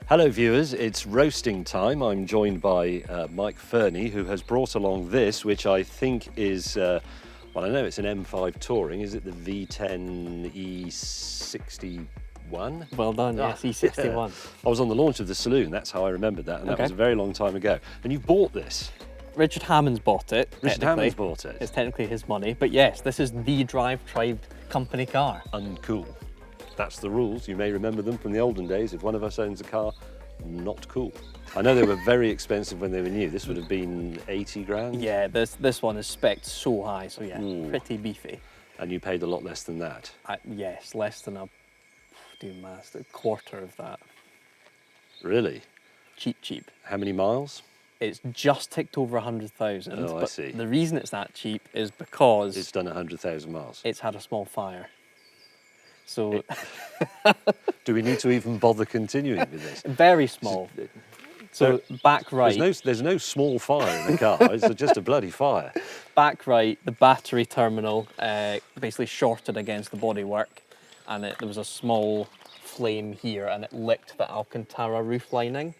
Hello viewers, it's roasting time. I'm joined by Mike Fernie, who has brought along this, which I think is, well, I know it's an M5 Touring. Is it the V10 E61? Well done, yes, E61. Yeah. I was on the launch of the saloon, that's how I remembered that, and that was a very long time ago. And you bought this? Richard Hammond's bought it. Richard Hammond's bought it? It's technically his money, but yes, this is the DriveTribe company car. Uncool. That's the rules. You may remember them from the olden days. If one of us owns a car, not cool. I know they were very expensive when they were new. This would have been 80 grand. Yeah, this one is spec'd so high, so yeah, pretty beefy. And you paid a lot less than that. Yes, less than a quarter of that. Really? Cheap. How many miles? It's just ticked over 100,000. Oh, I see. The reason it's that cheap is because it's done 100,000 miles. It's had a small fire. So, do we need to even bother continuing with this? Very small. So back right. There's no small fire in the car. It's just a bloody fire. Back right, the battery terminal basically shorted against the bodywork, and there was a small flame here, and it licked the Alcantara roof lining,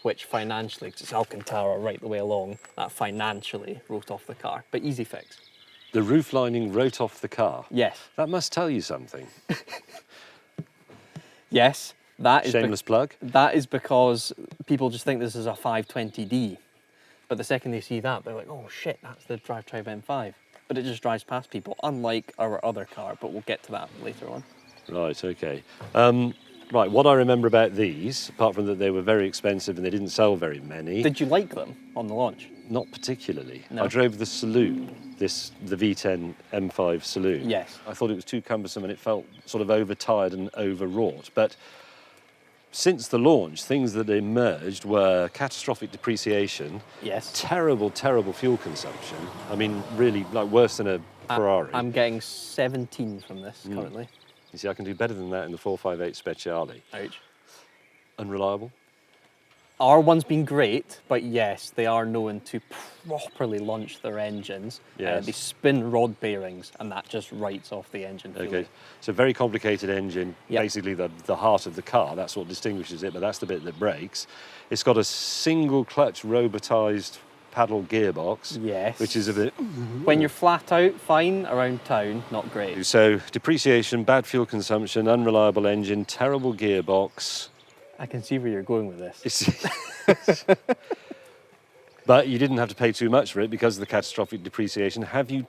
which financially, because it's Alcantara right the way along, that financially wrote off the car. But easy fix. The roof lining wrote off the car? Yes. That must tell you something. Yes. That is shameless plug? That is because people just think this is a 520D. But the second they see that, they're like, oh shit, that's the DriveTribe M5. But it just drives past people, unlike our other car, but we'll get to that later on. Right, okay. Right, what I remember about these, apart from that they were very expensive and they didn't sell very many. Did you like them on the launch? Not particularly. No. I drove the saloon, the V10 M5 saloon. Yes. I thought it was too cumbersome and it felt sort of overtired and overwrought. But since the launch, things that emerged were catastrophic depreciation. Yes. Terrible fuel consumption. I mean, really, like worse than a Ferrari. I'm getting 17 from this currently. You see, I can do better than that in the 458 Speciale. Ouch. Unreliable? Our one's been great, but yes, they are known to properly launch their engines. Yes. They spin rod bearings, and that just writes off the engine fully. Okay, so very complicated engine, Yep. basically the heart of the car, that's what distinguishes it, but that's the bit that breaks. It's got a single clutch robotised paddle gearbox, Yes. which is a bit... When you're flat out, fine. Around town, not great. So, depreciation, bad fuel consumption, unreliable engine, terrible gearbox. I can see where you're going with this. But you didn't have to pay too much for it because of the catastrophic depreciation. Have you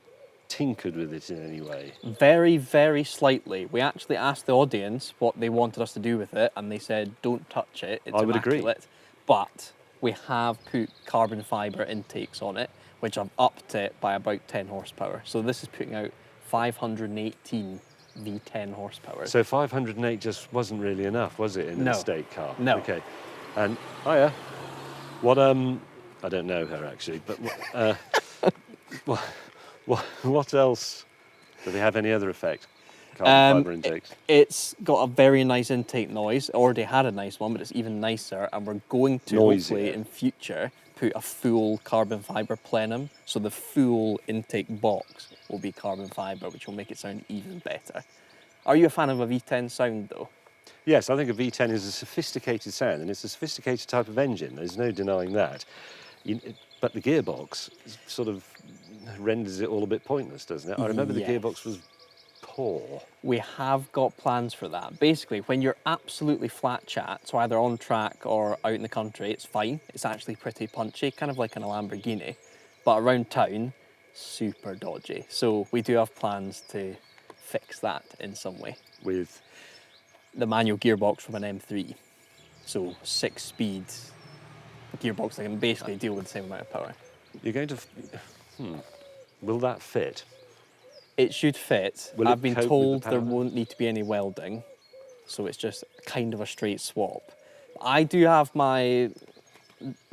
tinkered with it in any way? Very slightly. We actually asked the audience what they wanted us to do with it, and they said, don't touch it, it's I would agree. immaculate. But we have put carbon fibre intakes on it, which have upped it by about 10 horsepower. So this is putting out 518 V10 horsepower. So 508 just wasn't really enough, was it, in an estate car? No. Okay. And, oh yeah, what, I don't know her actually, but what else? Do they have any other effect? Carbon fibre intakes? It's got a very nice intake noise. It already had a nice one, but it's even nicer. And we're going to hopefully in future put a full carbon fibre plenum. So the full intake box will be carbon fibre, which will make it sound even better. Are you a fan of a V10 sound though? Yes, I think a V10 is a sophisticated sound and it's a sophisticated type of engine. There's no denying that. But the gearbox sort of renders it all a bit pointless, doesn't it? I remember the gearbox was poor. We have got plans for that. Basically, when you're absolutely flat chat, so either on track or out in the country, it's fine. It's actually pretty punchy, kind of like in a Lamborghini. But around town, super dodgy. So we do have plans to fix that in some way. With? The manual gearbox from an M3. So 6-speed gearbox that can basically deal with the same amount of power. You're going to... Will that fit? It should fit. Will I've it been cope told with the there power? won't need to be any welding, so it's just kind of a straight swap. I do have my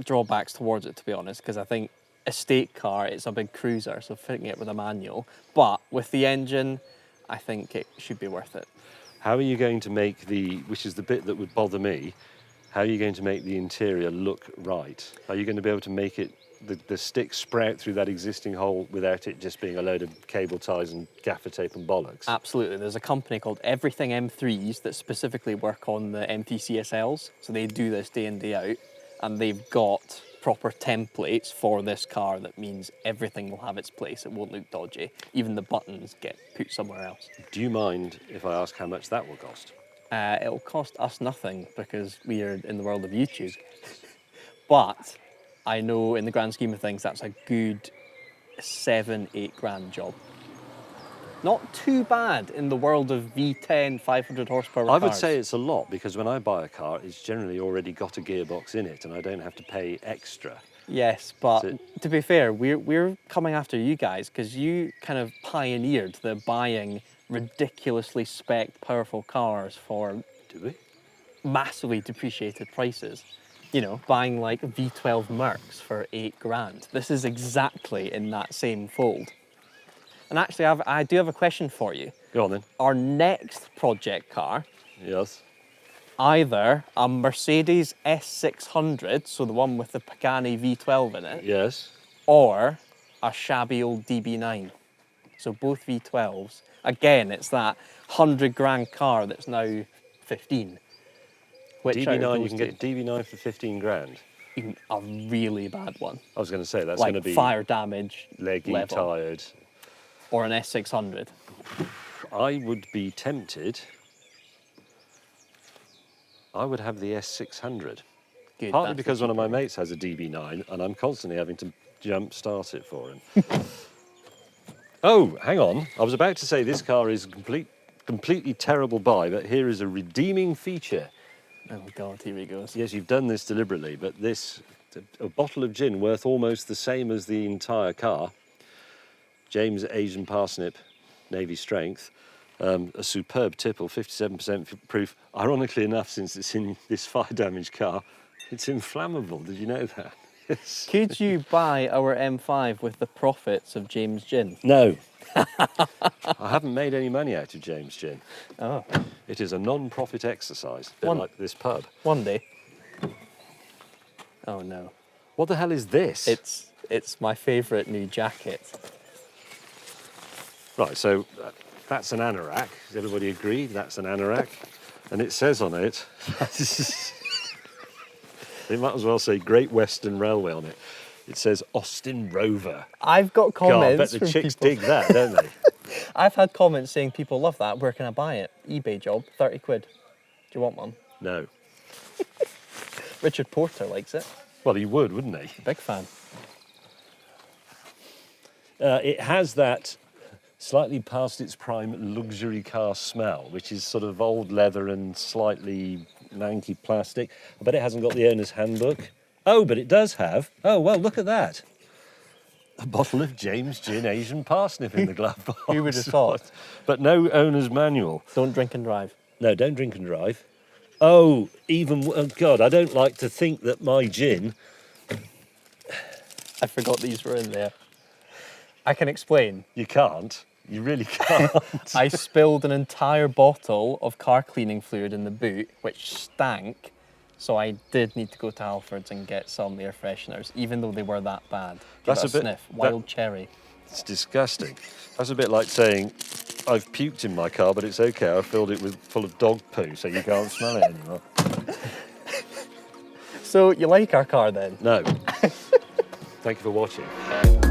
drawbacks towards it, to be honest, because I think estate car, it's a big cruiser, so fitting it with a manual. But with the engine, I think it should be worth it. How are you going to make which is the bit that would bother me, how are you going to make the interior look right? Are you going to be able to make it the sticks sprout through that existing hole without it just being a load of cable ties and gaffer tape and bollocks? Absolutely. There's a company called Everything M3s that specifically work on the MT CSLs. So they do this day in, day out. And they've got proper templates for this car that means everything will have its place. It won't look dodgy. Even the buttons get put somewhere else. Do you mind if I ask how much that will cost? It'll cost us nothing because we are in the world of YouTube. But I know in the grand scheme of things, that's a good 7-8 grand job. Not too bad in the world of V10 500 horsepower I would cars. say it's a lot because when I buy a car, it's generally already got a gearbox in it and I don't have to pay extra. Yes, but So- to be fair, we're coming after you guys because you kind of pioneered the buying ridiculously spec'd powerful cars for Do we? massively depreciated prices. You know, buying like V12 Mercs for 8 grand. This is exactly in that same fold. And actually, I do have a question for you. Go on then. Our next project car, Yes. either a Mercedes S600, so the one with the Pagani V12 in it, Yes. or a shabby old DB9. So both V12s. Again, it's that 100 grand car that's now 15. Which out of DB9, you those can two? get DB9 for 15 grand. Even a really bad one. I was going to say that's Like going to be fire damage leggy, level. tired. Or an S600. I would be tempted. I would have the S600. Good, Partly that's because the one of my cheaper mates has a DB9 and I'm constantly having to jump start it for him. Oh, hang on. I was about to say this car is a completely terrible buy, but here is a redeeming feature. one. Oh God, here he goes. Yes, you've done this deliberately, but this, a bottle of gin worth almost the same as the entire car. James Asian Parsnip, Navy Strength, a superb tipple, 57% proof. Ironically enough, since it's in this fire damaged car, it's inflammable. Did you know that? Yes. Could you buy our M5 with the profits of James Gin? No. I haven't made any money out of James Gin. Oh, It is a non-profit exercise, a bit One- like this pub. one day. Oh no. What the hell is this? It's my favourite new jacket. Right, so that's an anorak. Does everybody agree that's an anorak? And it says on it, they might as well say Great Western Railway on it. It says Austin Rover. I've got God, I comments bet the from chicks people. dig that, don't they? I've had comments saying people love that. Where can I buy it? eBay job, 30 quid. Do you want one? No. Richard Porter likes it. Well, he would, wouldn't he? Big fan. It has that slightly past its prime luxury car smell, which is sort of old leather and slightly manky plastic. I bet it hasn't got the owner's handbook. Oh, but it does have. Oh, well, look at that. A bottle of James Gin Asian Parsnip in the glove box. Who would have thought? But no owner's manual. Don't drink and drive. No, don't drink and drive. Oh, oh God, I don't like to think that my gin... I forgot these were in there. I can explain. You can't. You really can't. I spilled an entire bottle of car cleaning fluid in the boot, which stank. So I did need to go to Halfords and get some air fresheners, even though they were that bad. Give That's it a bit- sniff. Wild cherry. It's disgusting. That's a bit like saying, I've puked in my car, but it's okay. I filled it full of dog poo, so you can't smell it anymore. So you like our car then? No. Thank you for watching.